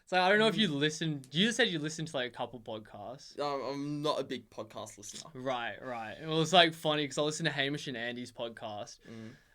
So I don't know if you listened. You said you listened to like a couple podcasts. I'm not a big podcast listener. Right. It was like funny because I listened to Hamish and Andy's podcast,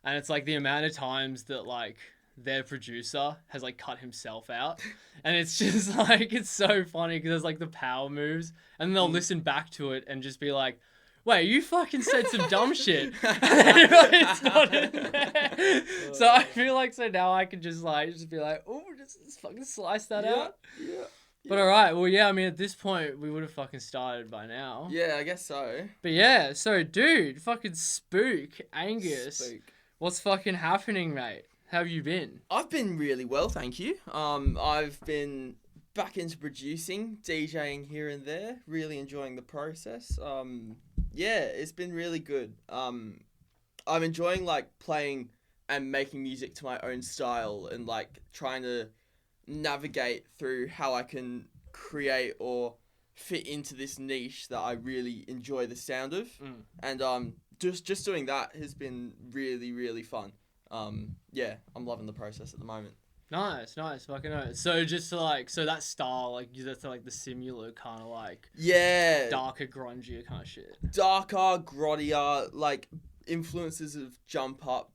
and it's like the amount of times that like their producer has like cut himself out, and it's just like it's so funny because there's like the power moves, and they'll listen back to it and just be like, wait, you fucking said some dumb shit. It's not in there. So I feel like now I can just be like, oh, just fucking slice that out. Yeah. But alright, well yeah, I mean at this point we would have fucking started by now. Yeah, I guess so. But yeah, so dude, fucking Spook, Angus. What's fucking happening, mate? How have you been? I've been really well, thank you. I've been back into producing, DJing here and there, really enjoying the process. Yeah, it's been really good. I'm enjoying like playing and making music to my own style and like trying to navigate through how I can create or fit into this niche that I really enjoy the sound of. And just doing that has been really, really fun. Yeah, I'm loving the process at the moment. Nice, fucking nice. So just so that style, like that's like the similar kind of like darker, grungier kind of shit. Darker, grottier, like influences of jump up,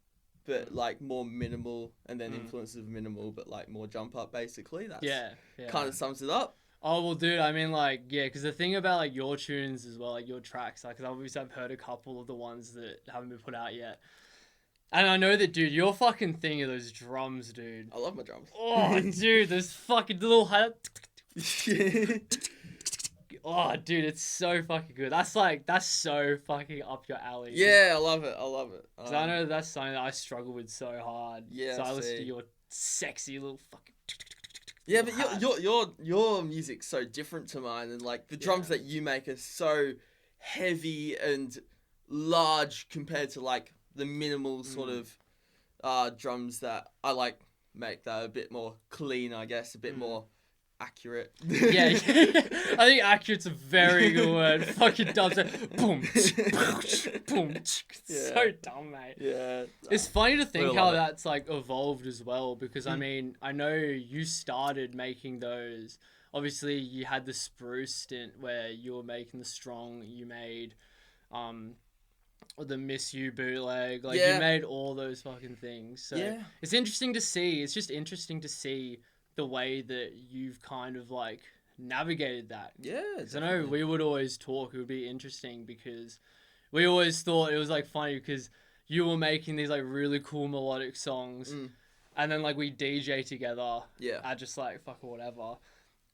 but like more minimal, and then influences of minimal, but like more jump up. Basically, that's kind of sums it up. Oh well, dude. I mean, like, yeah, because the thing about like your tunes as well, like your tracks, like, because obviously I've heard a couple of the ones that haven't been put out yet. And I know that, dude, your fucking thing are those drums, dude. I love my drums. Oh, dude, those fucking little... Oh, dude, it's so fucking good. That's so fucking up your alley. Yeah, I love it. Because I know that's something that I struggle with so hard. Yeah, so I listen to your sexy little fucking... Yeah, but your music's so different to mine, and like the drums that you make are so heavy and large compared to like the minimal sort of drums that I like make that are a bit more clean, I guess, a bit more accurate. Yeah. I think accurate's a very good word. Fucking dumb. Boom. Boom. So dumb, mate. Yeah. It's funny to think how that's like evolved as well, because I mean, I know you started making those. Obviously, you had the Spruce stint where you were making the Strong. You made the Miss You bootleg, like you made all those fucking things. So it's interesting to see. It's just interesting to see the way that you've kind of like navigated that. Yeah, because I know we would always talk. It would be interesting because we always thought it was like funny because you were making these like really cool melodic songs, and then like we DJ together. Yeah, at just like fucking whatever,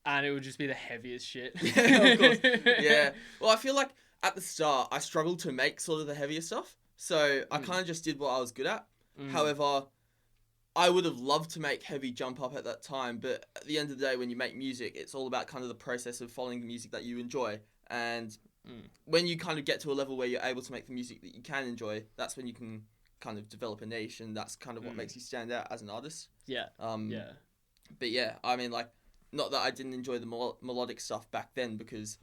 and it would just be the heaviest shit. Yeah, of course. Yeah. Well, I feel like at the start, I struggled to make sort of the heavier stuff. So I kind of just did what I was good at. However, I would have loved to make heavy jump up at that time. But at the end of the day, when you make music, it's all about kind of the process of following the music that you enjoy. And when you kind of get to a level where you're able to make the music that you can enjoy, that's when you can kind of develop a niche. And that's kind of what makes you stand out as an artist. Yeah. But yeah, I mean, like, not that I didn't enjoy the melodic stuff back then, because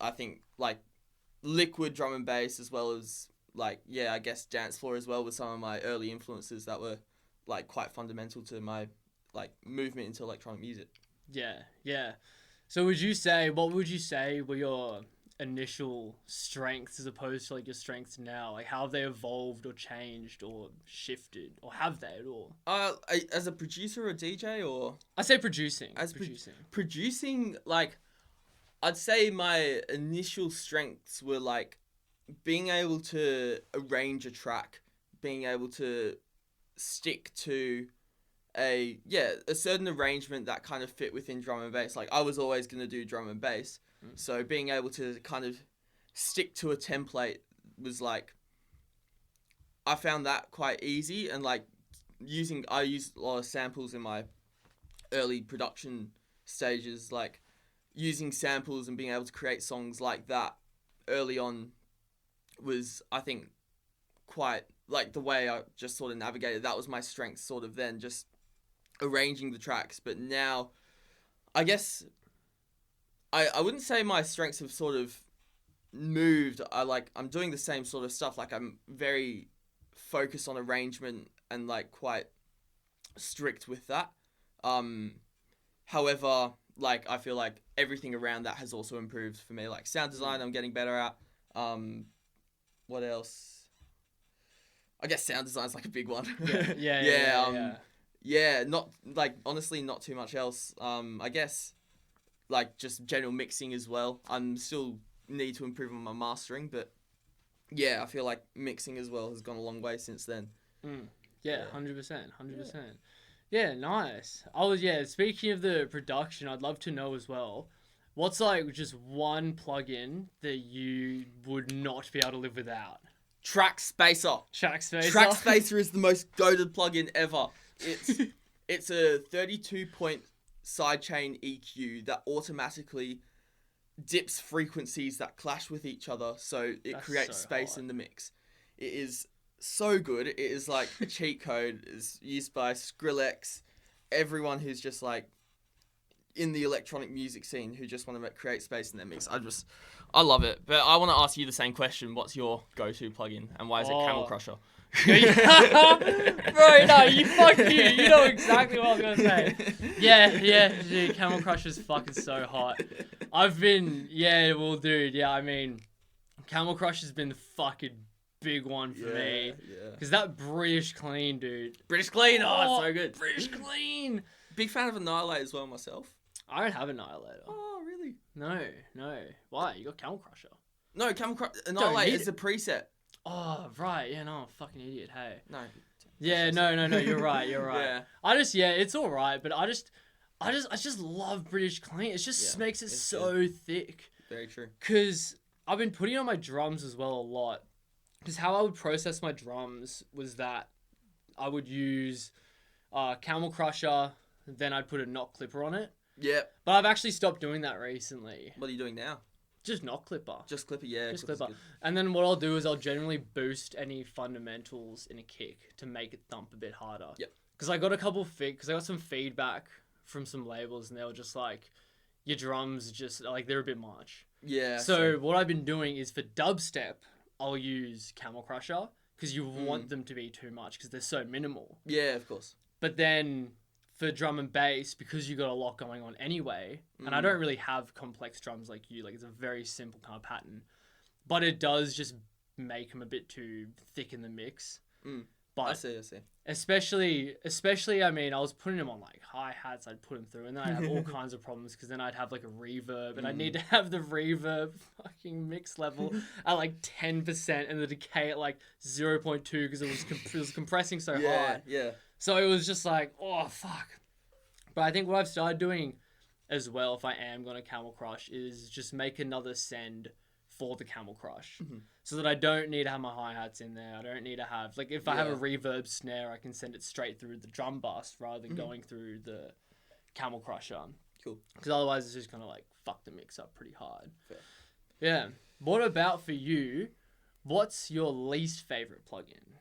I think, like, liquid drum and bass, as well as like I guess dance floor as well, with some of my early influences that were like quite fundamental to my like movement into electronic music. Yeah. So what would you say were your initial strengths as opposed to like your strengths now? Like how have they evolved or changed or shifted, or have they at all? As a producer or DJ, or I say producing. Producing, like, I'd say my initial strengths were like being able to arrange a track, being able to stick to a certain arrangement that kind of fit within drum and bass. Like I was always going to do drum and bass. So being able to kind of stick to a template was like, I found that quite easy. And like I used a lot of samples in my early production stages, like using samples and being able to create songs like that early on was, I think, quite like the way I just sort of navigated. That was my strength sort of then, just arranging the tracks. But now, I guess I wouldn't say my strengths have sort of moved. I'm doing the same sort of stuff. Like I'm very focused on arrangement and like quite strict with that. However, like, I feel like everything around that has also improved for me. Like, sound design, I'm getting better at. What else? I guess sound design's like a big one. Yeah, not, like, honestly, not too much else. I guess, like, just general mixing as well. I'm still need to improve on my mastering, but yeah, I feel like mixing as well has gone a long way since then. Yeah, 100%. Yeah, nice. Speaking of the production, I'd love to know as well, what's like just one plugin that you would not be able to live without? Track Spacer. Track Spacer is the most goated plugin ever. It's a 32-point sidechain EQ that automatically dips frequencies that clash with each other, so it creates space in the mix. It is so good. It is like a cheat code. It's used by Skrillex, everyone who's just like in the electronic music scene who just want to create space in their mix. I love it. But I want to ask you the same question. What's your go-to plugin, and why is it Camel Crusher? Bro, no, fuck you. You know exactly what I was going to say. Yeah, dude, Camel Crusher's fucking so hot. I mean, Camel Crusher's been the fucking big one for me. Yeah. Because that British Clean, dude. British Clean, it's so good. British Clean. Big fan of Annihilate as well myself. I don't have Annihilator. Oh, really? No. Why? You got Camel Crusher. No, Annihilate is a preset. Oh, right. Yeah, no, I'm a fucking idiot. Hey. No. Yeah, no. You're right. Yeah. It's all right, but I just love British Clean. It just makes it so good. Thick. Very true. Because I've been putting on my drums as well a lot. Because how I would process my drums was that I would use Camel Crusher, then I'd put a knock clipper on it. Yeah. But I've actually stopped doing that recently. What are you doing now? Just knock clipper. Just clipper, yeah. Just clipper. And then what I'll do is I'll generally boost any fundamentals in a kick to make it thump a bit harder. Yep. Because I got a couple because I got some feedback from some labels and they were just like, your drums just, like, they're a bit much. Yeah. So what I've been doing is for dubstep, I'll use Camel Crusher because you want them to be too much because they're so minimal. Yeah, of course. But then for drum and bass, because you got a lot going on anyway, and I don't really have complex drums like you, like it's a very simple kind of pattern, but it does just make them a bit too thick in the mix. But I see. Especially, I mean, I was putting them on like hi-hats, I'd put them through, and then I'd have all kinds of problems because then I'd have like a reverb, and I'd need to have the reverb fucking mix level at like 10% and the decay at like 0.2 because it was compressing so hard. Yeah. So it was just like, oh, fuck. But I think what I've started doing as well, if I am going to Camel Crush, is just make another send for the Camel Crush. So that I don't need to have my hi-hats in there. I don't need to have... Like, if I have a reverb snare, I can send it straight through the drum bus rather than going through the Camel Crusher. Cool. Because otherwise it's just going to, like, fuck the mix up pretty hard. Fair. Yeah. What about for you? What's your least favourite plugin?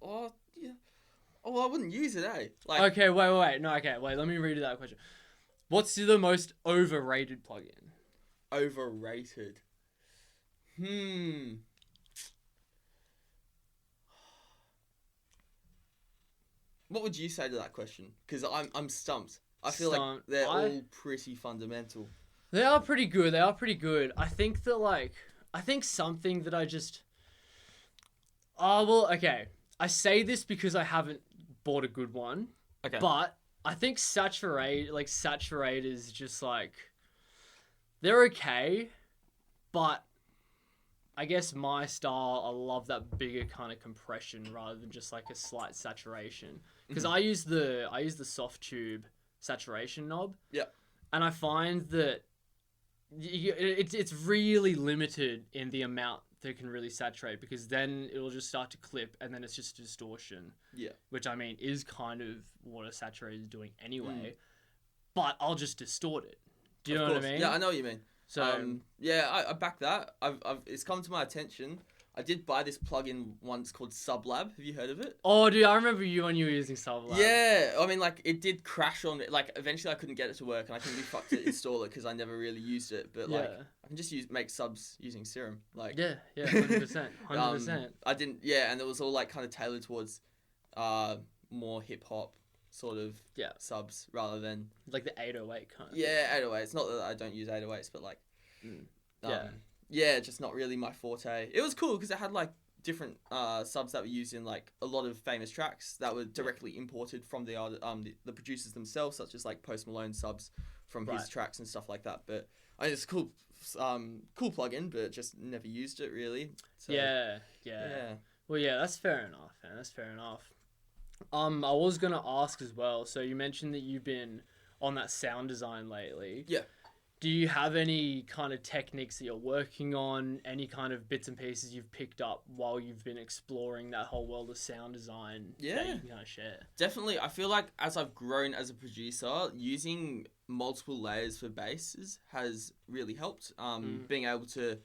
Oh, yeah. Oh, well, I wouldn't use it, eh? Like... Okay, wait. No, okay, wait. Let me redo that question. What's the most overrated plugin? Overrated? What would you say to that question? Because I'm stumped. I feel like they're all pretty fundamental. They are pretty good. I think that, I think something that I just... Oh, well, okay. I say this because I haven't bought a good one. Okay. But I think Saturate is just, they're okay, but I guess my style, I love that bigger kind of compression rather than just like a slight saturation. Because I use the soft tube saturation knob. Yeah. And I find that it's really limited in the amount that can really saturate, because then it'll just start to clip and then it's just distortion. Yeah. Which, I mean, is kind of what a saturator is doing anyway. But I'll just distort it. Do you know what I mean? Yeah, I know what you mean. So I back that. It's come to my attention. I did buy this plugin once called Sublab. Have you heard of it? Oh, dude, I remember you when you were using Sublab. Yeah, I mean, it did crash on it. Eventually I couldn't get it to work, and I couldn't be fucked to install it because I never really used it. But I can just make subs using Serum. 100%. I didn't. Yeah, and it was all kind of tailored towards more hip hop sort of Yeah. subs rather than Like the 808 kind of. yeah 808s. It's not that I don't use 808s, but like yeah, just not really my forte. It was cool because it had like different subs that were used in like a lot of famous tracks that were directly imported from the producers themselves, such as like Post Malone subs from his tracks and stuff like that. But it's cool plugin, but just never used it really. So, yeah. Well, yeah, that's fair enough, man. That's fair enough. I was gonna ask as well. So you mentioned that you've been on that sound design lately. Yeah. Do you have any kind of techniques that you're working on? Any kind of bits and pieces you've picked up while you've been exploring that whole world of sound design that you can kind of share? Definitely. I feel like as I've grown as a producer, using multiple layers for basses has really helped. Being able to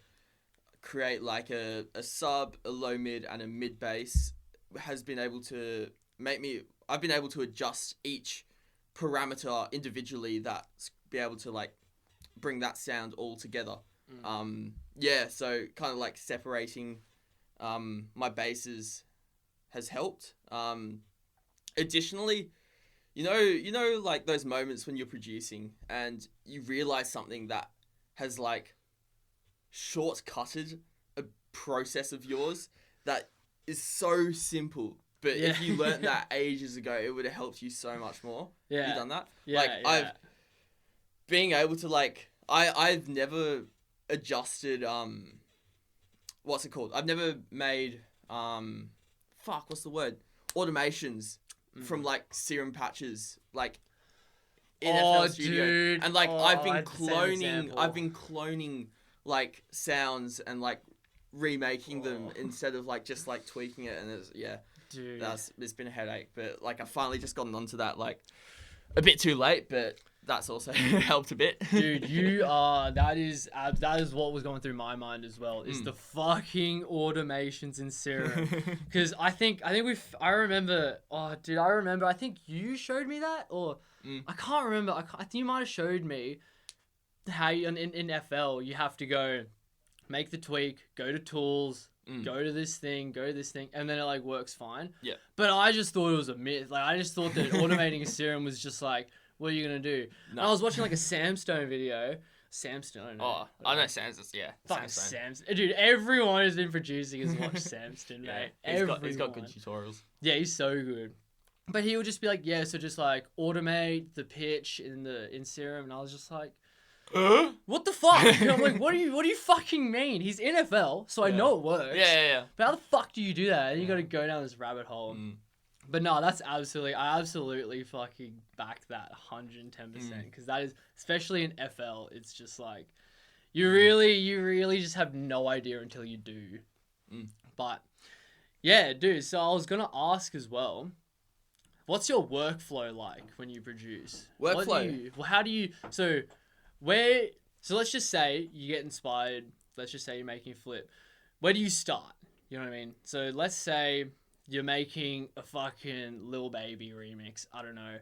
create like a sub, a low mid, and a mid bass has been able to I've been able to adjust each parameter individually that's be able to like bring that sound all together. So kind of like separating my basses has helped. Additionally, you know like those moments when you're producing and you realize something that has like shortcutted a process of yours that is so simple, but if you learnt that ages ago, it would have helped you so much more. You done that? I've being able to like I've never adjusted what's it called? I've never made what's the word? Automations from like serum patches like in FL Studio. Dude. And like I've been cloning like sounds and like remaking them instead of like just like tweaking it, and it's been a headache, but like I've finally just gotten onto that like a bit too late, but that's also helped a bit. Dude, that is what was going through my mind as well, is the fucking automations in Serum. Because I remember, I think you showed me that, or I can't remember, I think you might have showed me how you, in FL, you have to go make the tweak, go to tools, go to this thing, and then it like works fine. Yeah. But I just thought it was a myth. Like I just thought that automating a Serum was just like, what are you going to do? No. And I was watching like a Sam Stone video. Sam Stone. I know Sam's, yeah. Fucking Sam Stone. Dude, everyone who's been producing has watched Sam Stone, mate. He's got good tutorials. Yeah, he's so good. But he would just be like, so just like automate the pitch in Serum, and I was just like, what the fuck? I'm like, what do you fucking mean? He's NFL, so I know it works. Yeah. But how the fuck do you do that? And you got to go down this rabbit hole. But no, I absolutely fucking back that 110%, because that is, especially in FL, it's just like, you really just have no idea until you do. But yeah, dude, so I was gonna ask as well, what's your workflow like when you produce? So let's just say you get inspired, let's just say you're making a flip. Where do you start? You know what I mean? So let's say you're making a fucking Lil Baby remix. I don't know.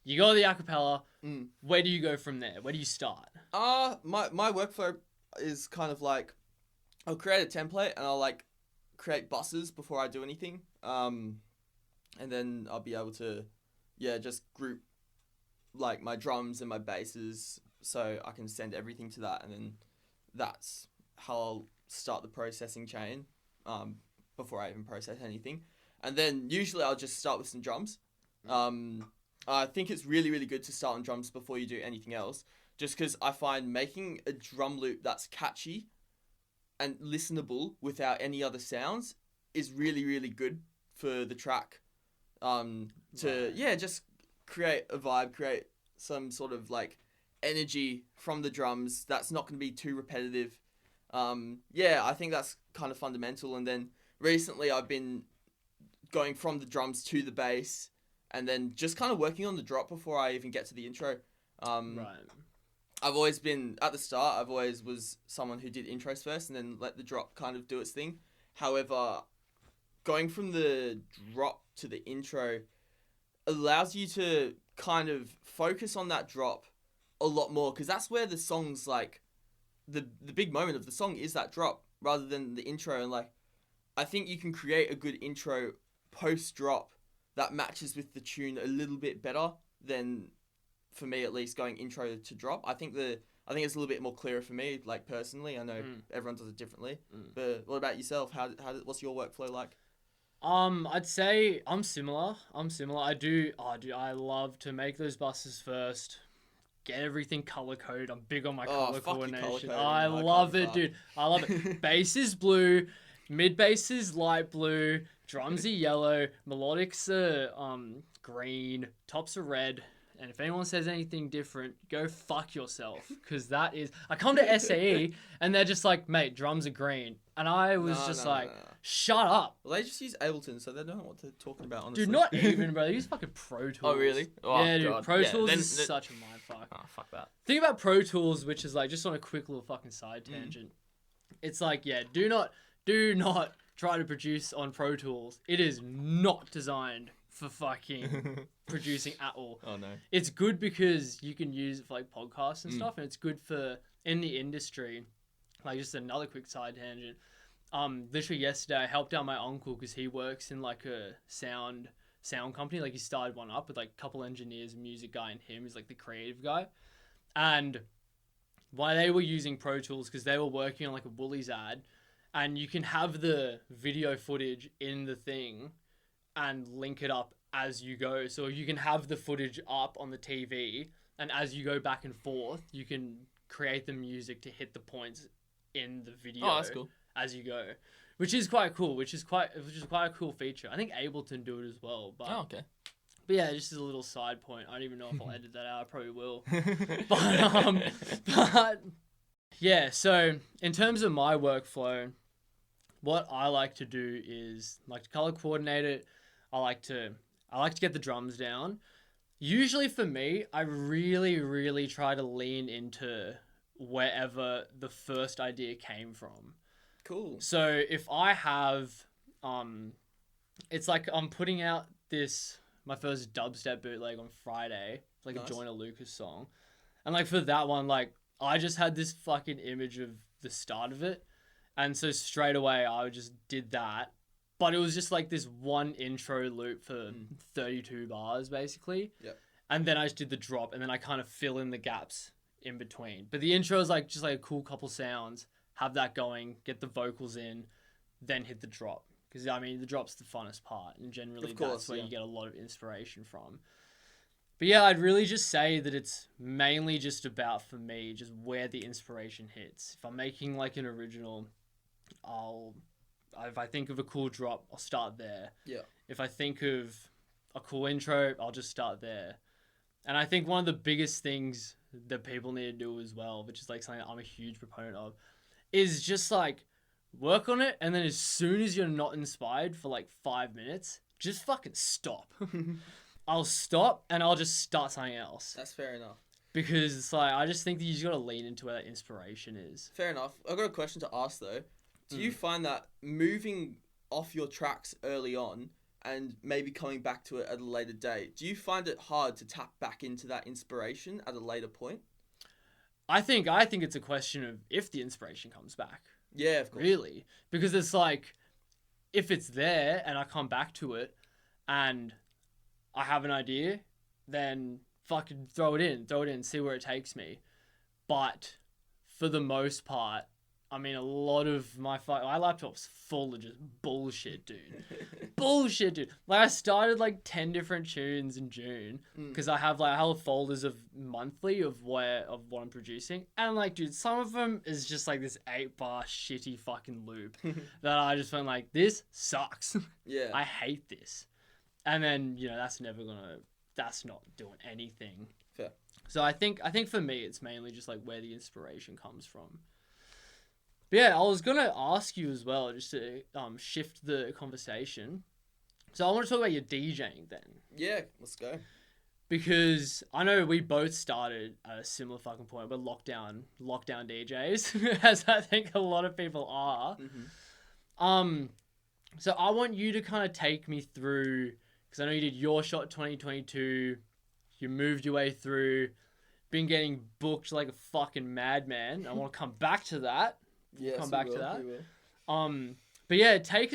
You go to the acapella. Where do you go from there? Where do you start? My workflow is kind of like, I'll create a template and I'll like create buses before I do anything. And then I'll be able to, just group like my drums and my basses so I can send everything to that, and then that's how I'll start the processing chain. Before I even process anything. And then usually I'll just start with some drums. I think it's really, really good to start on drums before you do anything else, just because I find making a drum loop that's catchy and listenable without any other sounds is really, really good for the track. Just create a vibe, create some sort of like energy from the drums that's not going to be too repetitive. I think that's kind of fundamental. And then recently I've been going from the drums to the bass and then just kind of working on the drop before I even get to the intro. I've always been, at the start, I've always was someone who did intros first and then let the drop kind of do its thing. However, going from the drop to the intro allows you to kind of focus on that drop a lot more, because that's where the song's like, the big moment of the song is that drop rather than the intro. And like, I think you can create a good intro post drop that matches with the tune a little bit better than, for me at least, going intro to drop. I think it's a little bit more clearer for me, like personally. I know everyone does it differently, but what about yourself? What's your workflow like? I'd say I'm similar. I love to make those buses first. Get everything color coded. I'm big on my color coordination. I love it, dude. I love it. Bass is blue, mid bass is light blue, drums are yellow, melodics are green, tops are red. And if anyone says anything different, go fuck yourself. Because that is... I come to SAE and they're just like, mate, drums are green. And I was shut up. Well, they just use Ableton, so they don't know what they're talking about, honestly. Dude, not even, bro. They use fucking Pro Tools. Oh, really? Oh, yeah, dude. God. Pro Tools is such a mindfuck. Oh, fuck that. Think about Pro Tools, which is like, just on a quick little fucking side tangent. It's like, yeah, do not try to produce on Pro Tools. It is not designed for fucking producing at all. Oh no. It's good because you can use it for like podcasts and stuff, and it's good for in the industry. Like, just another quick side tangent. Literally yesterday I helped out my uncle because he works in like a sound company. Like, he started one up with like a couple engineers, a music guy, and him. He's like the creative guy. And while they were using Pro Tools, because they were working on like a Woolies ad, and you can have the video footage in the thing and link it up as you go. So you can have the footage up on the TV, and as you go back and forth, you can create the music to hit the points in the video. Oh, that's cool. As you go, which is quite cool. Which is quite a cocool feature. I think Ableton do it as well. But okay. But yeah, just as a little side point. I don't even know if I'll edit that out. I probably will. But yeah. So in terms of my workflow, what I like to do is like to color coordinate it. I like to get the drums down. Usually for me, I really, really try to lean into wherever the first idea came from. Cool. So if I have, it's like I'm putting out my first dubstep bootleg on Friday, like a Joyner Lucas song. And like for that one, like I just had this fucking image of the start of it. And so straight away I just did that. But it was just like this one intro loop for 32 bars, basically. Yep. And then I just did the drop, and then I kind of fill in the gaps in between. But the intro is like just like a cool couple sounds, have that going, get the vocals in, then hit the drop. Because, I mean, the drop's the funnest part, and generally that's where you get a lot of inspiration from. But yeah, I'd really just say that it's mainly just about, for me, just where the inspiration hits. If I'm making like an original, if I think of a cool drop, I'll start there. Yeah. If I think of a cool intro, I'll just start there. And I think one of the biggest things that people need to do as well, which is like something that I'm a huge proponent of, is just like work on it, and then as soon as you're not inspired for like 5 minutes, just fucking stop. I'll stop and I'll just start something else. That's fair enough. Because it's like, I just think that you just gotta lean into where that inspiration is. Fair enough. I've got a question to ask though. Do you find that moving off your tracks early on and maybe coming back to it at a later date, do you find it hard to tap back into that inspiration at a later point? I think it's a question of if the inspiration comes back. Yeah, of course. Really. Because it's like, if it's there and I come back to it and I have an idea, then fucking throw it in, see where it takes me. But for the most part, I mean, a lot of my laptop's full of just bullshit, dude. Bullshit, dude. Like, I started like 10 different tunes in June because I have folders of monthly of what I'm producing, and like, dude, some of them is just like this 8-bar shitty fucking loop that I just went like, this sucks. Yeah, I hate this, and then that's not doing anything. Fair. So I think for me, it's mainly just like where the inspiration comes from. But yeah, I was going to ask you as well, just to shift the conversation. So I want to talk about your DJing then. Yeah, let's go. Because I know we both started at a similar fucking point. We're lockdown DJs, as I think a lot of people are. Mm-hmm. So I want you to kind of take me through, because I know you did Your Shot 2022, you moved your way through, been getting booked like a fucking madman. I want to come back to that. Yes, come back to that. But yeah, take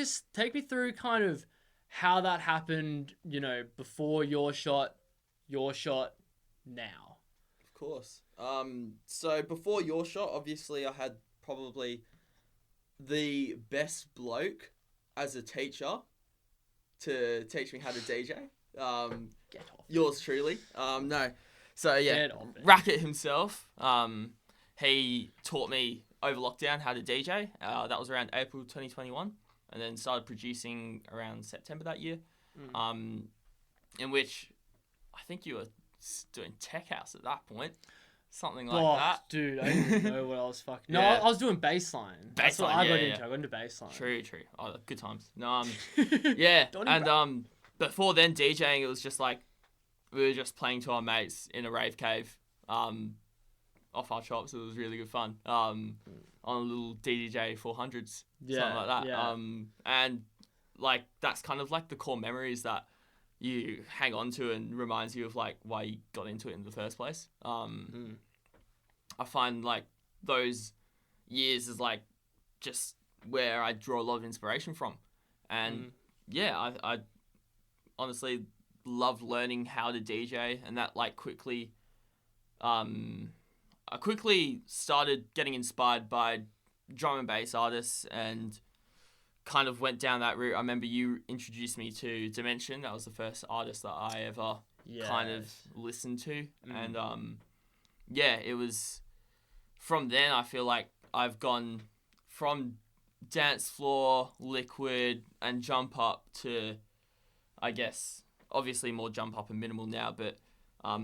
me through kind of how that happened, you know, before your shot, now. Of course. So before your shot, obviously I had probably the best bloke as a teacher to teach me how to DJ. Get off. Yours truly. No. So yeah, Get off it. Racket himself. He taught me over lockdown how to DJ. That was around April 2021, and then started producing around September that year. In which I think you were doing tech house at that point, something like that. Dude, I didn't even know what I was fucking. No, Yeah. I was doing bassline. That's what I got into. I got into bassline. True. Oh, good times. No, yeah, and before then DJing, it was just like we were just playing to our mates in a rave cave, off our chops. It was really good fun. On a little DDJ 400s, something like that. Yeah. And like that's kind of like the core memories that you hang on to and reminds you of like why you got into it in the first place. I find like those years is like just where I draw a lot of inspiration from, and I honestly loved learning how to DJ, and that like quickly, I quickly started getting inspired by drum and bass artists and kind of went down that route. I remember you introduced me to Dimension. That was the first artist that I ever kind of listened to. And it was from then I feel like I've gone from dance floor, liquid, and jump up to, I guess, obviously more jump up and minimal now, but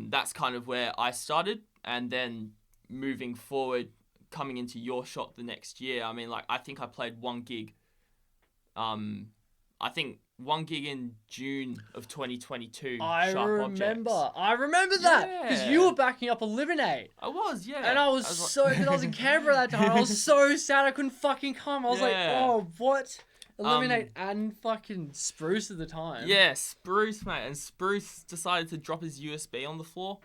that's kind of where I started. And then moving forward, coming into your shot the next year, I mean, like, I think I played one gig. I think one gig in June of 2022. I remember Objects. that because you were backing up Eliminate. I was, yeah. And I was because I was in Canberra at that time. I was so sad I couldn't fucking come. I was like, oh, what? Eliminate and fucking Spruce at the time. Yeah, Spruce, mate. And Spruce decided to drop his USB on the floor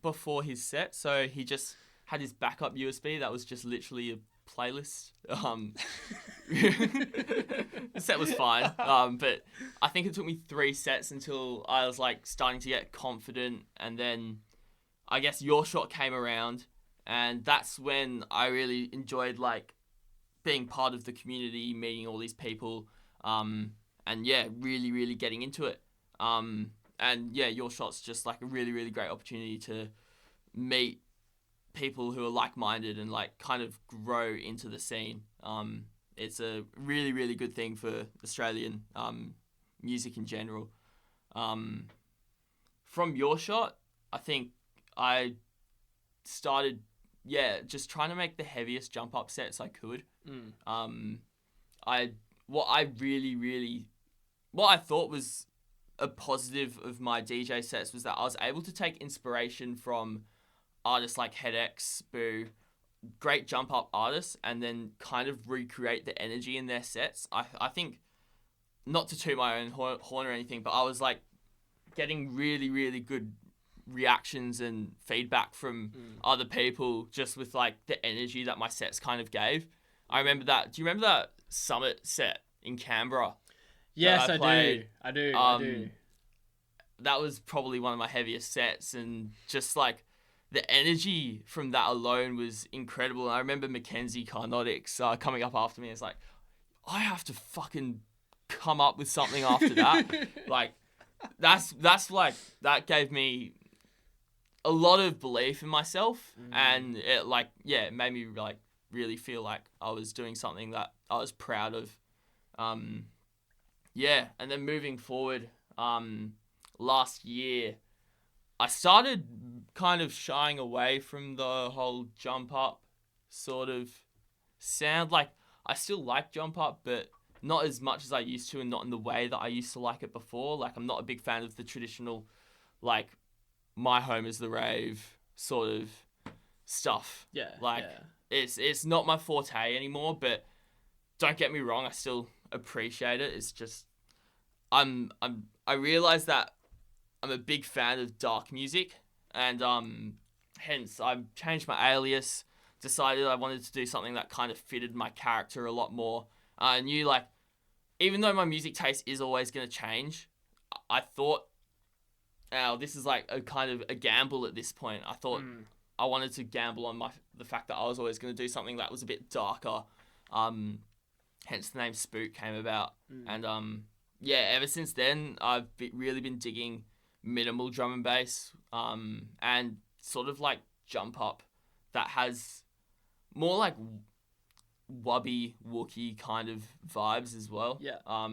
before his set. So he just had his backup USB that was just literally a playlist. The set was fine. But I think it took me 3 sets until I was like starting to get confident. And then I guess your shot came around. And that's when I really enjoyed like being part of the community, meeting all these people, and yeah, really, really getting into it. And yeah, your shot's just like a really, really great opportunity to meet people who are like-minded and like kind of grow into the scene. It's a really, really good thing for Australian music in general. From your shot, I think I started, just trying to make the heaviest jump up sets I could. What I thought was a positive of my DJ sets was that I was able to take inspiration from artists like HeadX, Boo, great jump up artists, and then kind of recreate the energy in their sets. I think, not to toot my own horn or anything, but I was like getting really, really good reactions and feedback from other people just with like the energy that my sets kind of gave. I remember that. Do you remember that Summit set in Canberra? Yes, I do. That was probably one of my heaviest sets, and just like the energy from that alone was incredible. And I remember Mackenzie Carnotics coming up after me. It's like, I have to fucking come up with something after that. Like, that's like, that gave me a lot of belief in myself, and it like, it made me like really feel like I was doing something that I was proud of. And then moving forward, last year, I started kind of shying away from the whole jump up sort of sound. Like, I still like jump up, but not as much as I used to, and not in the way that I used to like it before. Like, I'm not a big fan of the traditional, like, my home is the rave sort of stuff. It's not my forte anymore, but don't get me wrong, I still appreciate it. It's just I realize that I'm a big fan of dark music, and hence I changed my alias, decided I wanted to do something that kind of fitted my character a lot more. I knew like even though my music taste is always going to change, I thought, this is like a kind of a gamble at this point. I thought I wanted to gamble on the fact that I was always going to do something that was a bit darker. Hence the name Spük came about. And ever since then, I've really been digging minimal drum and bass, and sort of like jump up that has more like wubby Wookie kind of vibes as well. Yeah.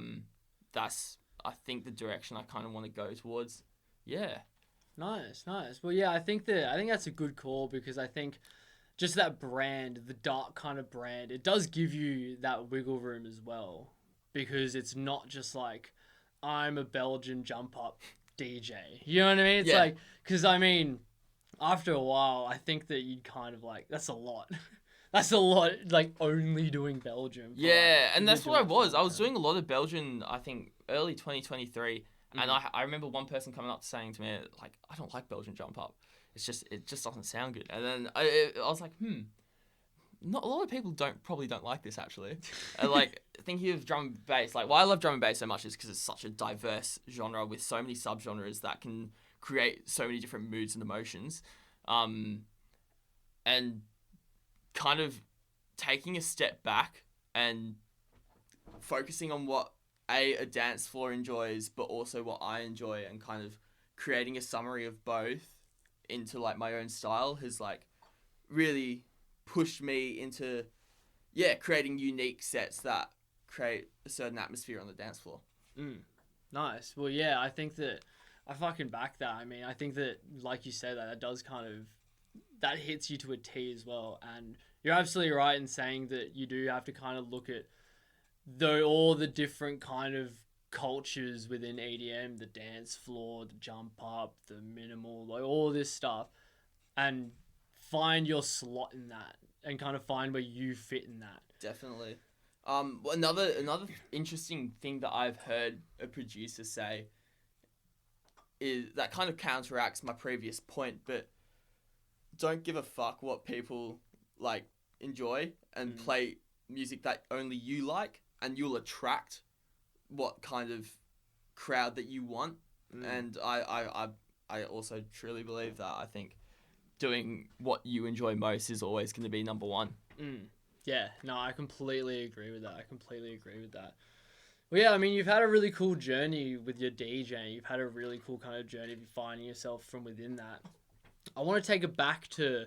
That's, I think, the direction I kind of want to go towards. Yeah. Nice. Well, yeah, I think that's a good call, because I think just that brand, the dark kind of brand, it does give you that wiggle room as well, because it's not just like, I'm a Belgian jump up DJ. You know what I mean? It's like, because I mean, after a while, I think that you'd kind of like, that's a lot. That's a lot, like, only doing Belgian. Yeah, and that's what I was. I was doing a lot of Belgian, I think, early 2023. And I remember one person coming up saying to me, like, I don't like Belgian jump up. It just doesn't sound good. And then I was like, not a lot of people probably don't like this, actually. And, like, thinking of drum and bass, like, why I love drum and bass so much is because it's such a diverse genre with so many subgenres that can create so many different moods and emotions. And kind of taking a step back and focusing on what a dance floor enjoys, but also what I enjoy, and kind of creating a summary of both into like my own style has like really pushed me into creating unique sets that create a certain atmosphere on the dance floor. Nice. Well, yeah, I think that I fucking back that. I mean, I think that, like you said, that does kind of, that hits you to a T as well. And you're absolutely right in saying that you do have to kind of look at all the different kind of cultures within EDM, the dance floor, the jump up, the minimal, like all this stuff, and find your slot in that, and kind of find where you fit in that. Definitely. Another interesting thing that I've heard a producer say is that kind of counteracts my previous point, but don't give a fuck what people like enjoy, and play music that only you like, and you'll attract what kind of crowd that you want. And I also truly believe that. I think doing what you enjoy most is always going to be number one. Yeah, no, I completely agree with that. Well, yeah, I mean, you've had a really cool journey with your DJing. You've had a really cool kind of journey of finding yourself from within that. I want to take it back to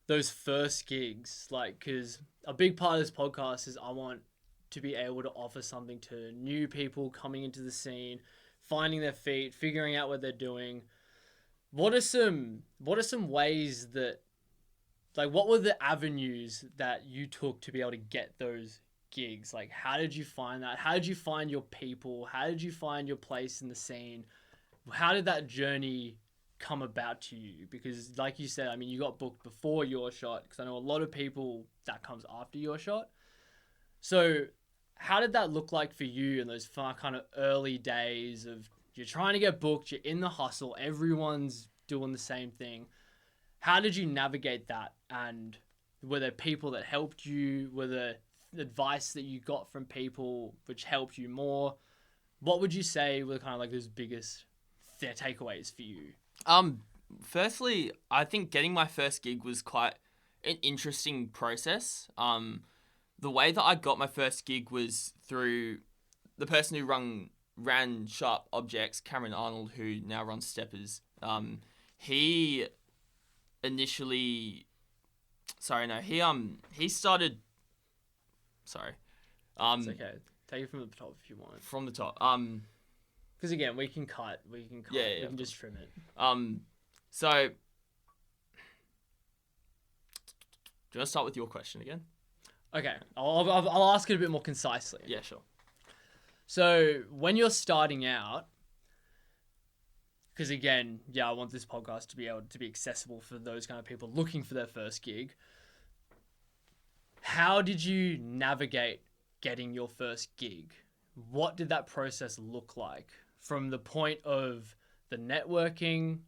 those first gigs, like, because a big part of this podcast is I want to be able to offer something to new people coming into the scene, finding their feet, figuring out what they're doing. What are some ways that, like, what were the avenues that you took to be able to get those gigs? Like, how did you find that? How did you find your people? How did you find your place in the scene? How did that journey come about to you? Because like you said, I mean, you got booked before your shot, because I know a lot of people that comes after your shot. So how did that look like for you in those far kind of early days of, you're trying to get booked, you're in the hustle, everyone's doing the same thing. How did you navigate that? And were there people that helped you? Were there advice that you got from people which helped you more? What would you say were kind of like those biggest takeaways for you? Firstly, I think getting my first gig was quite an interesting process. The way that I got my first gig was through the person who ran Sharp Objects, Cameron Arnold, who now runs Steppers. He initially, he started. Sorry. It's okay. Take it from the top if you want. From the top. Because again, we can cut. Yeah, we can just trim it. So, do you want to start with your question again? Okay, I'll ask it a bit more concisely. Yeah, sure. So, when you're starting out, because again, I want this podcast to be able to be accessible for those kind of people looking for their first gig. How did you navigate getting your first gig? What did that process look like? From the point of the networking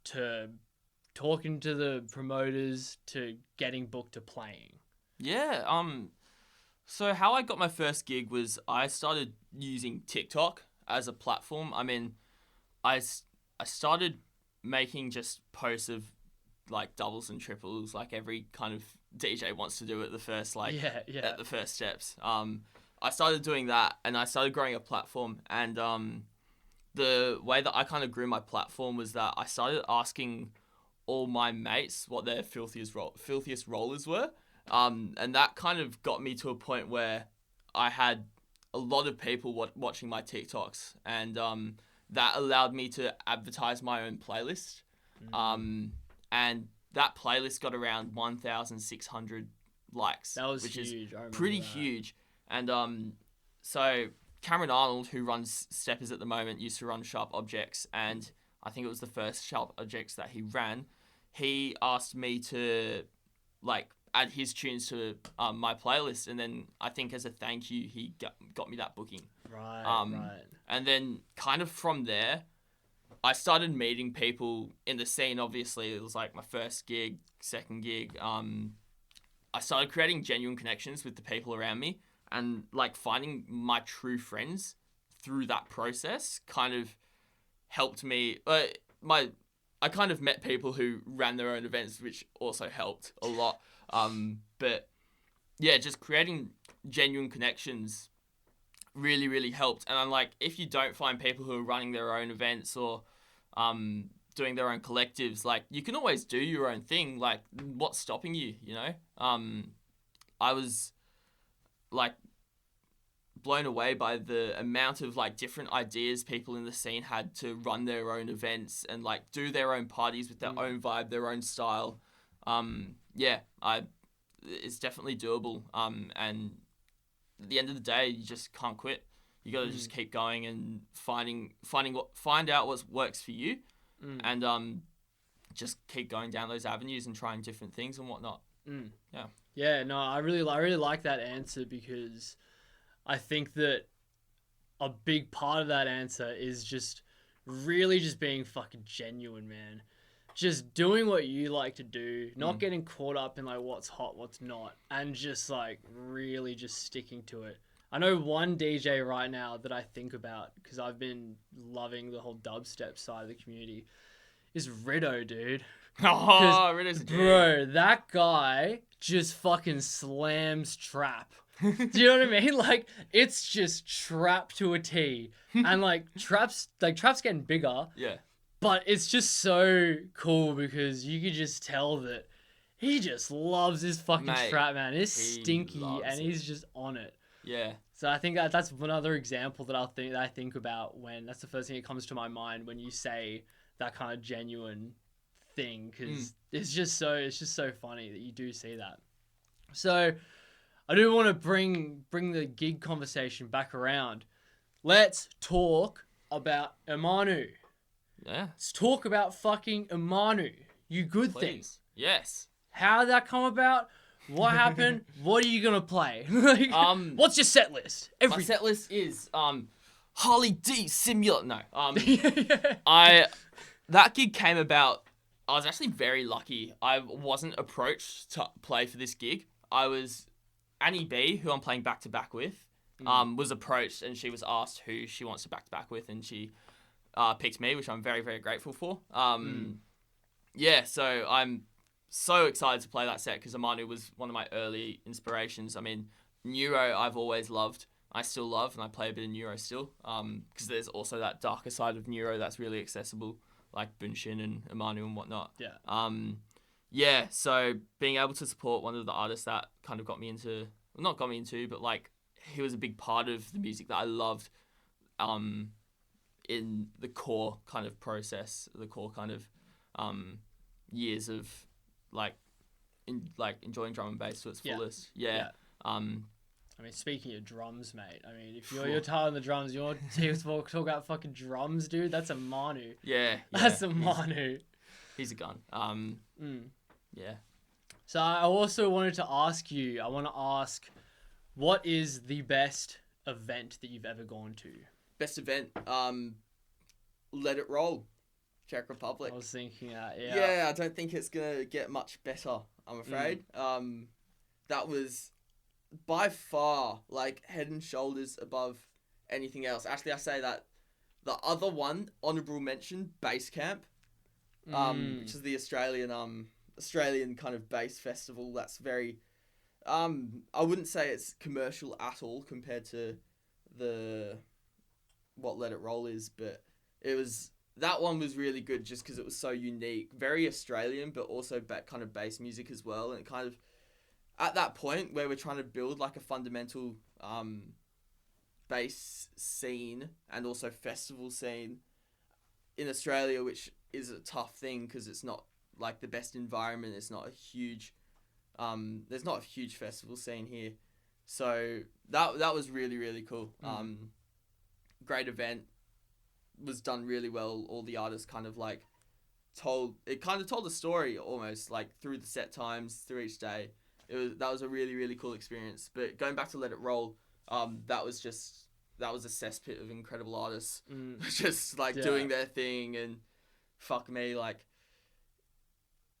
to talking to the promoters to getting booked to playing. Yeah. So how I got my first gig was I started using TikTok as a platform. I mean, I started making just posts of like doubles and triples, like every kind of DJ wants to do at the first, at the first steps. I started doing that, and I started growing a platform. And the way that I kind of grew my platform was that I started asking all my mates what their filthiest rollers were. And that kind of got me to a point where I had a lot of people watching my TikToks, and that allowed me to advertise my own playlist. And that playlist got around 1,600 likes. That was which huge. is pretty huge. And so Cameron Arnold, who runs Steppers at the moment, used to run Sharp Objects, and I think it was the first Sharp Objects that he ran. He asked me to add his tunes to my playlist, and then I think as a thank you, he got me that booking. Right. And then kind of from there, I started meeting people in the scene. Obviously, it was like my first gig, second gig. I started creating genuine connections with the people around me, and like finding my true friends through that process kind of helped me. I kind of met people who ran their own events, which also helped a lot. But yeah, just creating genuine connections really, really helped. And I'm like, if you don't find people who are running their own events or doing their own collectives, like, you can always do your own thing. Like, what's stopping you, you know? I was like blown away by the amount of like different ideas people in the scene had to run their own events and like do their own parties with their own vibe, their own style. It's definitely doable. And at the end of the day, you just can't quit. You got to just keep going and find out what works for you, and just keep going down those avenues and trying different things and whatnot. Yeah. Yeah, no, I really like that answer, because I think that a big part of that answer is just really just being fucking genuine, man. Just doing what you like to do, not getting caught up in like what's hot, what's not, and just like really just sticking to it. I know one DJ right now that I think about, because I've been loving the whole dubstep side of the community, is Ritto, dude. Oh, Ritto's a dude. Bro, that guy just fucking slams trap. Do you know what I mean? Like, it's just trap to a T. And like trap's getting bigger. Yeah. But it's just so cool, because you could just tell that he just loves his fucking trap, man. It's stinky, and he's just on it. Yeah. So I think that's another example that I think about when that's the first thing that comes to my mind when you say that kind of genuine thing, because it's just so funny that you do see that. So I do want to bring the gig conversation back around. Let's talk about Imanu. Yeah. Let's talk about fucking Imanu. You good Please. thing. Yes. How did that come about? What happened? What are you gonna play? What's your set list? My set list is Harley D Simulator. No. Yeah. That gig came about. I was actually very lucky. I wasn't approached to play for this gig. I was Annie B, who I'm playing back to back with, was approached, and she was asked who she wants to back to back with, and she picked me, which I'm very, very grateful for. Yeah, so I'm so excited to play that set, because Imanu was one of my early inspirations. I mean, Neuro I've always loved. I still love, and I play a bit of Neuro still, because there's also that darker side of Neuro that's really accessible, like Bunshin and Imanu and whatnot. Yeah. Yeah, so being able to support one of the artists that kind of got me into, well, not got me into, but like he was a big part of the music that I loved, in the core kind of process, the core kind of years of enjoying drum and bass to its fullest. Yeah. I mean, speaking of drums, mate. I mean, if you're tired of the drums, you want to talk about fucking drums, dude. That's a Manu. Yeah. That's a Manu. He's a gun. Yeah. So I also wanted to ask you. I want to ask, what is the best event that you've ever gone to? Best event. Let It Roll, Czech Republic. I was thinking that. Yeah. Yeah, I don't think it's gonna get much better, I'm afraid. That was by far, like, head and shoulders above anything else. Actually, I say that the other one, honorable mention, Bass Camp, which is the Australian kind of bass festival. That's very, I wouldn't say it's commercial at all compared to what Let It Roll is, but that one was really good just because it was so unique, very Australian, but also kind of bass music as well, and it kind of, at that point where we're trying to build like a fundamental bass scene and also festival scene in Australia, which is a tough thing because it's not like the best environment. It's not a huge, there's not a huge festival scene here, so that was really, really cool. Great event, was done really well. All the artists kind of like told a story almost, like through the set times, through each day. That was a really, really cool experience. But going back to Let It Roll, that was a cesspit of incredible artists, just like doing their thing, and fuck me, like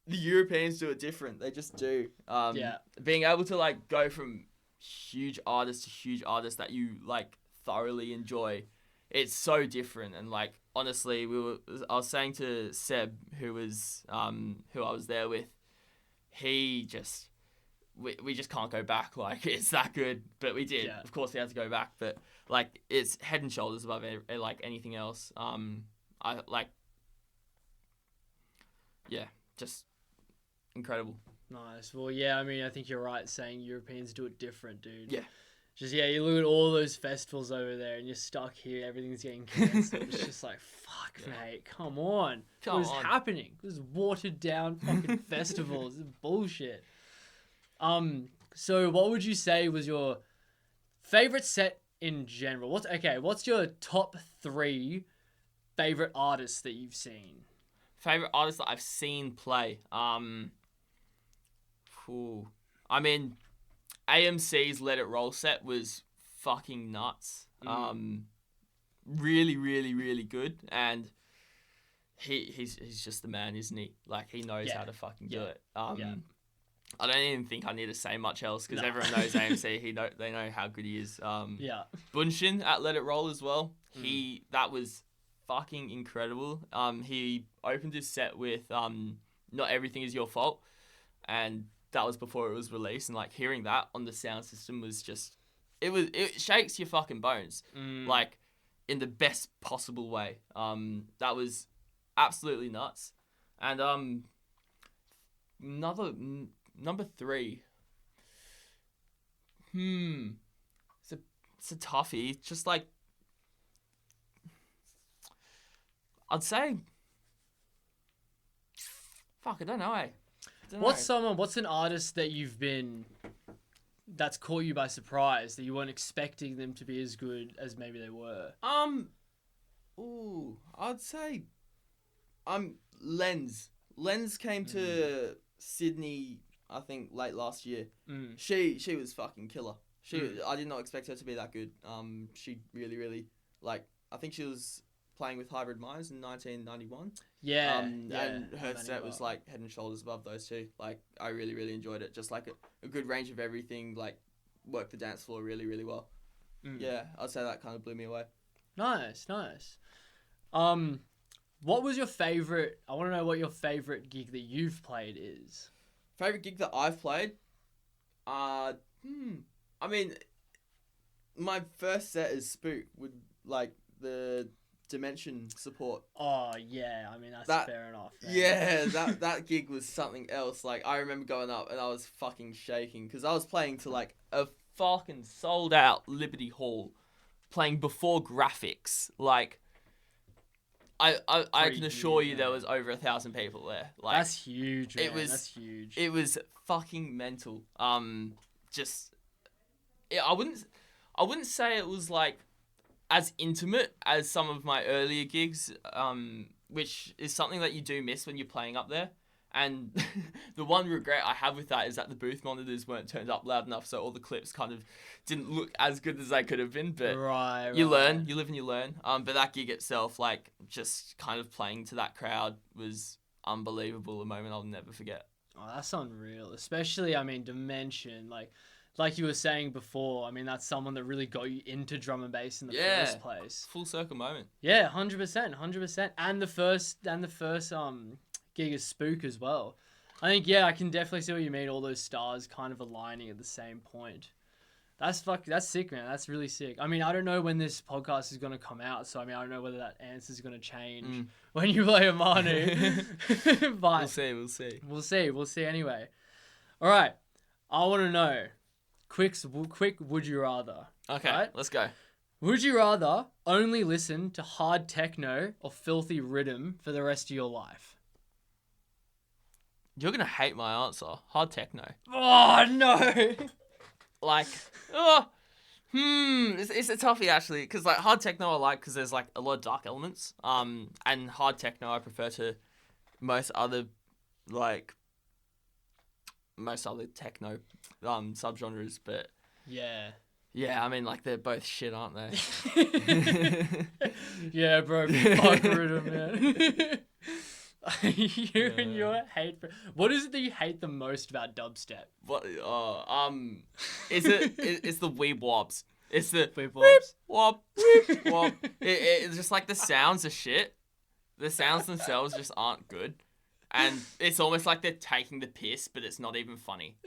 the Europeans do it different. They just do. Being able to like go from huge artists to huge artists that you like thoroughly enjoy, it's so different. And like honestly, I was saying to Seb, who I was there with, he just. We just can't go back. Like, it's that good, but we did. Yeah. Of course, we had to go back, but like, it's head and shoulders above like anything else. I like, yeah, just incredible. Nice. Well, yeah, I mean, I think you're right saying Europeans do it different, dude. Yeah. Just, you look at all those festivals over there and you're stuck here, everything's getting cancelled. It's just like, fuck, mate, come on. What is happening? This is watered down fucking festivals. This is bullshit. So what would you say was your favorite set in general? What's your top 3 favorite artists that you've seen? Favorite artists that I've seen play? I mean, AMC's Let It Roll set was fucking nuts. Really, really, really good. And he's just the man, isn't he? Like, he knows how to fucking do it. I don't even think I need to say much else because everyone knows AMC. They know how good he is. Bunshin at Let It Roll as well. That was fucking incredible. He opened his set with Not Everything Is Your Fault, and that was before it was released. And like hearing that on the sound system was just, it shakes your fucking bones, like in the best possible way. That was absolutely nuts. And Number 3. It's a toughie. It's just like, I'd say, fuck, I don't know. What's an artist that that's caught you by surprise that you weren't expecting them to be as good as maybe they were? I'd say, Lens. Lens came to Sydney, I think late last year. She was fucking killer. I did not expect her to be that good. She really, really, like, I think she was playing with Hybrid Minds in 1991. And her set was like head and shoulders above those two. Like, I really, really enjoyed it. Just like a good range of everything. Like, worked the dance floor really, really well. Yeah, I'd say that kind of blew me away. Nice. What was your favorite? I want to know what your favorite gig that you've played is. Favorite gig that I've played? I mean, my first set is Spük with like the Dimension support. Oh yeah, I mean that's fair enough. Man. Yeah, that gig was something else. Like, I remember going up and I was fucking shaking because I was playing to like a fucking sold out Liberty Hall, playing before graphics. Like, I can assure you there was over 1,000 people there. Like, that's huge, man. That's huge. It was fucking mental. I wouldn't say it was like as intimate as some of my earlier gigs, which is something that you do miss when you're playing up there. And the one regret I have with that is that the booth monitors weren't turned up loud enough, so all the clips kind of didn't look as good as they could have been. But you learn, you live and you learn. But that gig itself, like, just kind of playing to that crowd was unbelievable. A moment I'll never forget. Oh, that's unreal. Especially, I mean, Dimension, like, like you were saying before, I mean, that's someone that really got you into drum and bass in the first place. Full circle moment. Yeah, 100%. And the first gig is Spook as well. I think, yeah, I can definitely see what you mean. All those stars kind of aligning at the same point. That's sick, man. That's really sick. I mean, I don't know when this podcast is going to come out, so I mean, I don't know whether that answer is going to change when you play a Manu. But we'll see. We'll see anyway. All right. I want to know, quick would you rather? Okay, right? Let's go. Would you rather only listen to hard techno or filthy rhythm for the rest of your life? You're going to hate my answer. Hard techno. Oh, no. Like, it's a toughie actually, because like hard techno I like because there's like a lot of dark elements. And hard techno I prefer to most other techno subgenres, but yeah, I mean like they're both shit, aren't they? Yeah, bro, fuck rhythm, man. And your hate for... What is it that you hate the most about dubstep? What? It's the weeb wobs. It's the weeb wobs. Wop, weeb wop. It's just like the sounds are shit. The sounds themselves just aren't good, and it's almost like they're taking the piss, but it's not even funny.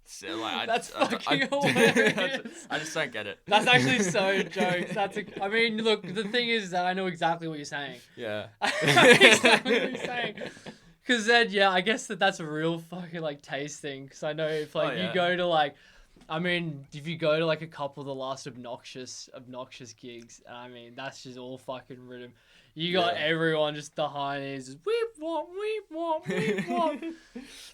So, like, that's fucking hilarious. I just don't get it. That's actually so jokes. I mean, look, the thing is that I know exactly what you're saying. Yeah. I know exactly what you're saying. Because then, yeah, I guess that's a real fucking, like, taste thing. Because I know if, like, you go to, like... I mean, if you go to, like, a couple of the last obnoxious gigs, I mean, that's just all fucking rhythm. You got everyone just the high knees, just weep womp, weep womp, weep womp.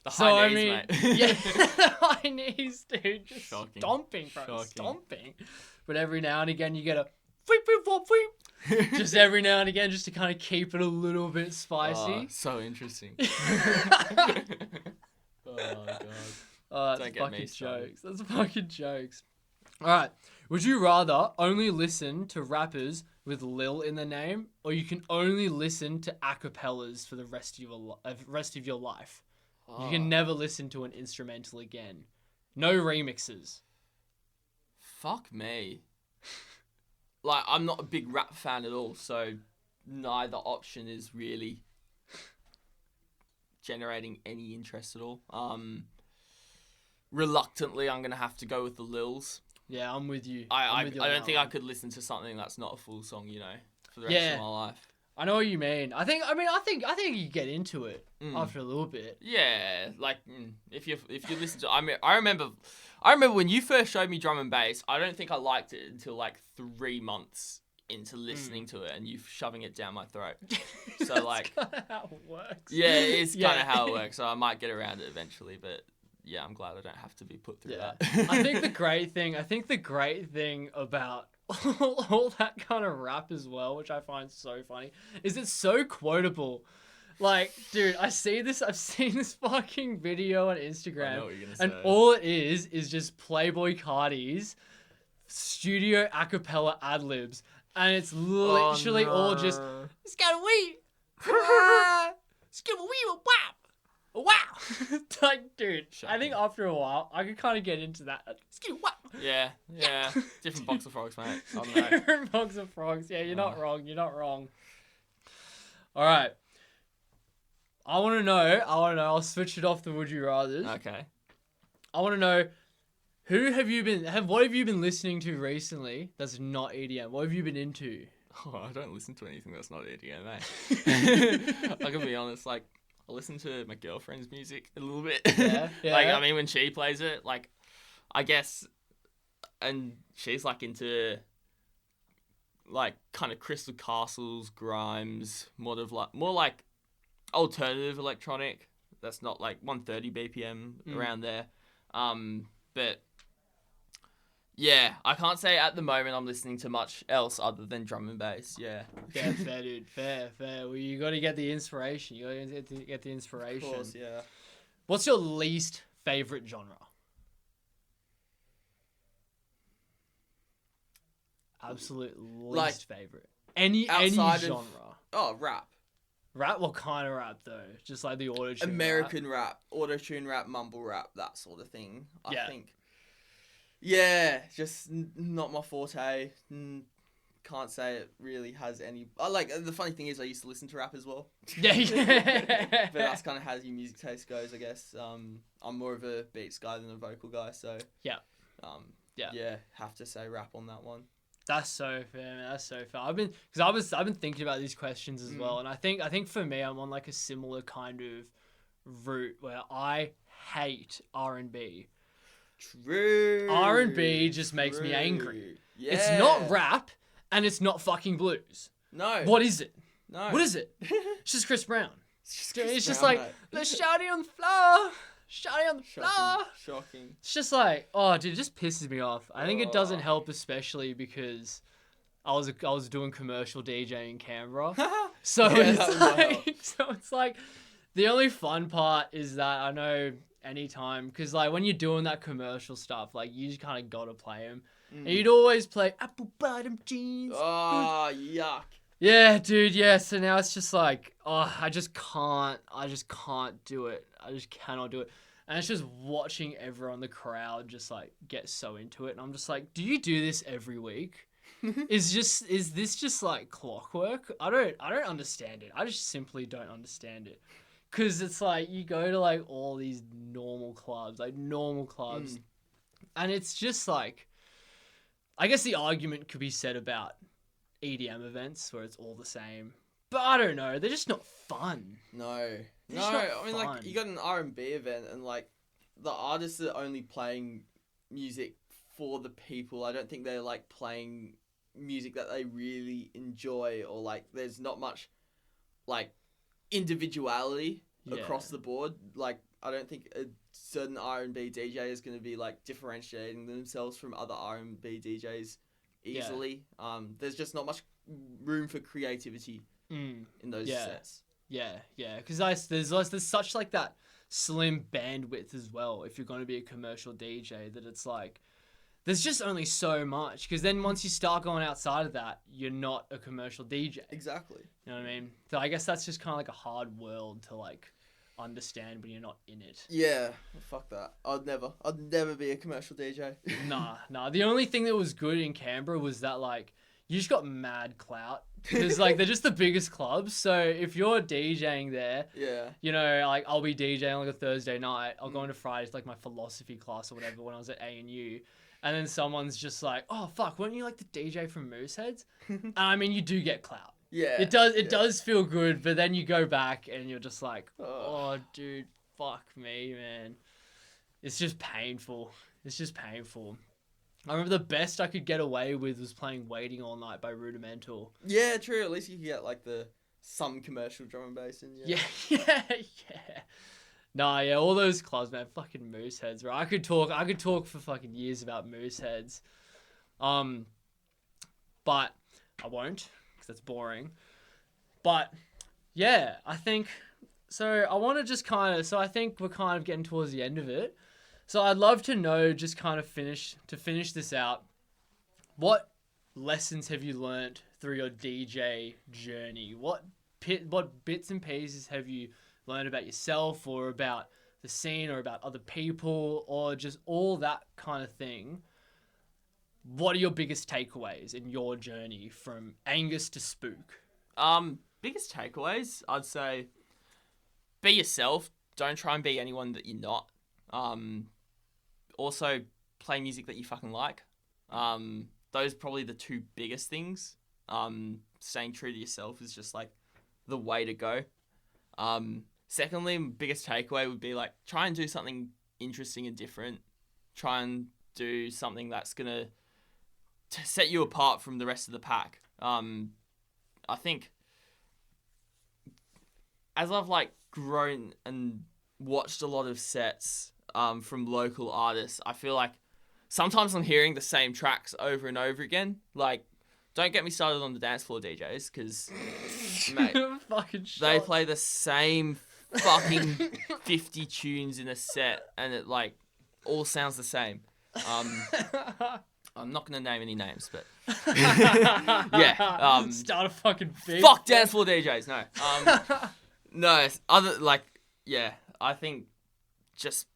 The high knees, mate. Yeah, the high knees, dude, just stomping, bro, Shocking. Stomping. But every now and again, you get a weep weep womp weep. Just every now and again, just to kind of keep it a little bit spicy. Oh, so interesting. Oh god. Oh, that's fucking jokes. That's fucking jokes. All right. Would you rather only listen to rappers with Lil in the name, or you can only listen to acapellas for the rest of your life? Oh. You can never listen to an instrumental again. No remixes. Fuck me. Like, I'm not a big rap fan at all, so neither option is really generating any interest at all. Reluctantly, I'm gonna have to go with the Lils. Yeah, I'm with you. I don't think I could listen to something that's not a full song, for the rest of my life. I know what you mean. I think you get into it after a little bit. Yeah, like if you listen to, I remember when you first showed me drum and bass. I don't think I liked it until like 3 months into listening to it and you shoving it down my throat. So like, that's kind of how it works. Yeah, it's kind of how it works. So I might get around it eventually, but. Yeah, I'm glad I don't have to be put through that. I think the great thing about all that kind of rap as well, which I find so funny, is it's so quotable. Like, dude, I've seen this fucking video on Instagram. I know what you're gonna say. And all it is just Playboy Cardi's studio acapella ad-libs. And it's literally all just, it's got a wee, it's got a wee, wap. Wow! Like, dude, I think after a while, I could kind of get into that. Yeah. Different box of frogs, mate. Different box of frogs. Yeah, you're not wrong. All right. I want to know. I'll switch it off the Would You Rathers. Okay. I want to know, what have you been listening to recently that's not EDM? What have you been into? Oh, I don't listen to anything that's not EDM, mate. I can be honest, like, I listen to my girlfriend's music a little bit. Yeah. Like, I mean, when she plays it, like, I guess, and she's, like, into, like, kind of Crystal Castles, Grimes, more like alternative electronic. That's not, like, 130 BPM around there. But, yeah, I can't say at the moment I'm listening to much else other than drum and bass. Yeah. Yeah, fair, dude. Fair. Well, you got to get the inspiration. You got to get the inspiration. Of course, yeah. What's your least favorite genre? Absolute least favorite. Any genre. Oh, rap. Rap? What kind of rap though? Just like the auto-tune American rap, auto-tune rap, mumble rap, that sort of thing. I Yeah. think. Yeah, just not my forte. Can't say it really has any. I like the funny thing is I used to listen to rap as well. Yeah, yeah. But that's kind of how your music taste goes, I guess. I'm more of a beats guy than a vocal guy, so Yeah. Yeah, have to say rap on that one. That's so fair, man. That's so fair. I've been thinking about these questions as well, and I think for me, I'm on like a similar kind of route where I hate R&B. True. R&B just makes me angry. Yeah. It's not rap, and it's not fucking blues. No. What is it? No. What is it? It's just Chris Brown. It's just Brown, like, mate. let's shouty on the floor. Shouty on the floor. Shocking. It's just like, oh, dude, it just pisses me off. I think it doesn't help, especially because I was doing commercial DJ in Canberra. So it's like the only fun part is that I know anytime, because like when you're doing that commercial stuff, like you just kind of gotta play them. And you'd always play apple bottom jeans. Oh, yuck. Yeah, dude, yeah. So now it's just like, oh, I just can't do it. I just cannot do it. And it's just watching everyone in the crowd just like get so into it. And I'm just like, do you do this every week? Is this just like clockwork? I don't understand it. I just simply don't understand it. Cause it's like you go to like all these normal clubs, and it's just like, I guess the argument could be said about EDM events where it's all the same, but I don't know. They're just not fun. No. They're No, just not I mean, fun. like, you got an R&B event and, like, the artists are only playing music for the people. I don't think they're, like, playing music that they really enjoy or, like, there's not much, like, individuality across the board. Like, I don't think a certain R&B DJ is going to be, like, differentiating themselves from other R&B DJs easily. There's just not much room for creativity in those sets. Yeah, because there's such like that slim bandwidth as well. If you're going to be a commercial DJ, that it's like there's just only so much. Because then once you start going outside of that, you're not a commercial DJ. Exactly. You know what I mean? So I guess that's just kind of like a hard world to like understand when you're not in it. Yeah, fuck that. I'd never be a commercial DJ. Nah. The only thing that was good in Canberra was that like you just got mad clout. Because like they're just the biggest clubs, so if you're DJing there, you know, like I'll be DJing like a Thursday night, I'll go into Fridays like my philosophy class or whatever when I was at ANU, and then someone's just like, oh fuck, weren't you like the DJ from Mooseheads? And I mean, you do get clout. Yeah, it does feel good, but then you go back and you're just like, oh dude, fuck me, man. It's just painful. I remember the best I could get away with was playing Waiting All Night by Rudimental. Yeah, true. At least you could get like some commercial drum and bass in. Yeah. Nah, yeah, all those clubs, man, fucking Mooseheads, right? I could talk for fucking years about Mooseheads. But I won't, because that's boring. But yeah, I think so. I want to just so I think we're kind of getting towards the end of it. So I'd love to know, just kind of finish this out, what lessons have you learnt through your DJ journey? What bits and pieces have you learned about yourself or about the scene or about other people or just all that kind of thing? What are your biggest takeaways in your journey from Angus to Spook? Biggest takeaways, I'd say, be yourself. Don't try and be anyone that you're not. Also, play music that you fucking like. Those are probably the two biggest things. Staying true to yourself is just like the way to go. Secondly, biggest takeaway would be like try and do something interesting and different. Try and do something that's gonna set you apart from the rest of the pack. I think as I've like grown and watched a lot of sets from local artists, I feel like sometimes I'm hearing the same tracks over and over again. Like, don't get me started on the dance floor DJs, because mate, they play the same fucking 50 tunes in a set, and it like all sounds the same. I'm not going to name any names, but yeah. Start a fucking beef. Fuck dance floor DJs. No. No, I think just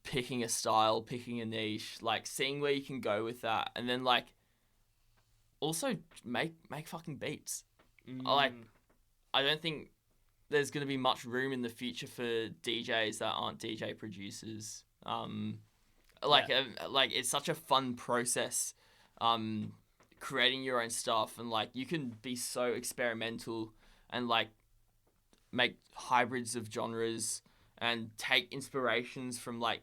picking a style, picking a niche, like seeing where you can go with that, and then like also make fucking beats. Like, I don't think there's gonna be much room in the future for DJs that aren't DJ producers. Like it's such a fun process, creating your own stuff, and like you can be so experimental and like make hybrids of genres and take inspirations from like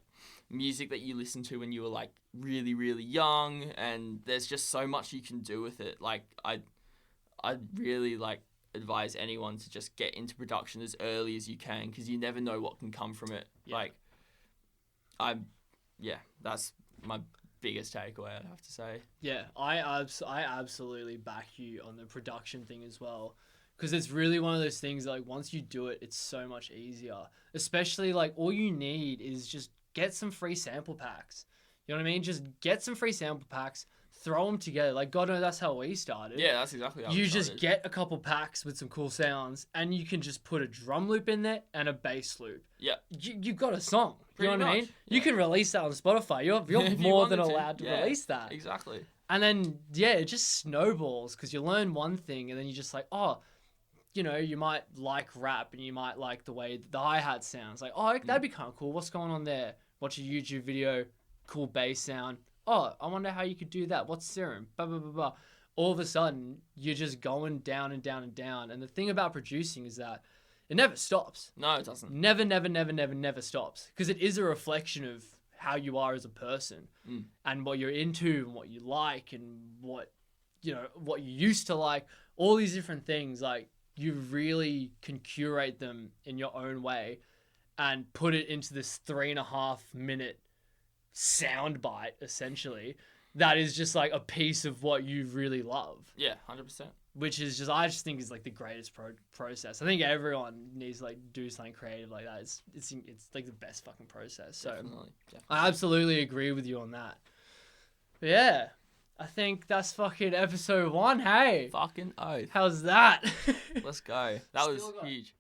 music that you listened to when you were like really, really young, and there's just so much you can do with it. Like I'd really like advise anyone to just get into production as early as you can, because you never know what can come from it. That's my biggest takeaway, I'd have to say. Yeah, I absolutely back you on the production thing as well. Because it's really one of those things that, like, once you do it, it's so much easier. Especially, like, all you need is just get some free sample packs. You know what I mean? Just get some free sample packs, throw them together. Like, God knows that's how we started. Yeah, that's exactly how we You started. just get a couple packs with some cool sounds, and you can just put a drum loop in there and a bass loop. Yeah. You've got a song. Pretty you know what I much, mean? You can release that on Spotify. You're more than allowed to release that. Exactly. And then, yeah, it just snowballs, because you learn one thing, and then you're just like, oh, you know, you might like rap, and you might like the way the hi-hat sounds. Like, oh, that'd be kind of cool. What's going on there? Watch a YouTube video, cool bass sound. Oh, I wonder how you could do that. What's Serum? Blah, blah, blah, blah. All of a sudden, you're just going down and down and down. And the thing about producing is that it never stops. No, it doesn't. Never stops. Because it is a reflection of how you are as a person and what you're into and what you like and what you used to like. All these different things, like, you really can curate them in your own way and put it into this 3.5 minute soundbite, essentially, that is just like a piece of what you really love. Yeah, 100%. Which is just, I just think is like the greatest process. I think everyone needs to like do something creative like that. It's like the best fucking process. So Definitely. I absolutely agree with you on that. But yeah, I think that's fucking episode 1. Hey, Fucking oath. how's that? Let's go. That was huge.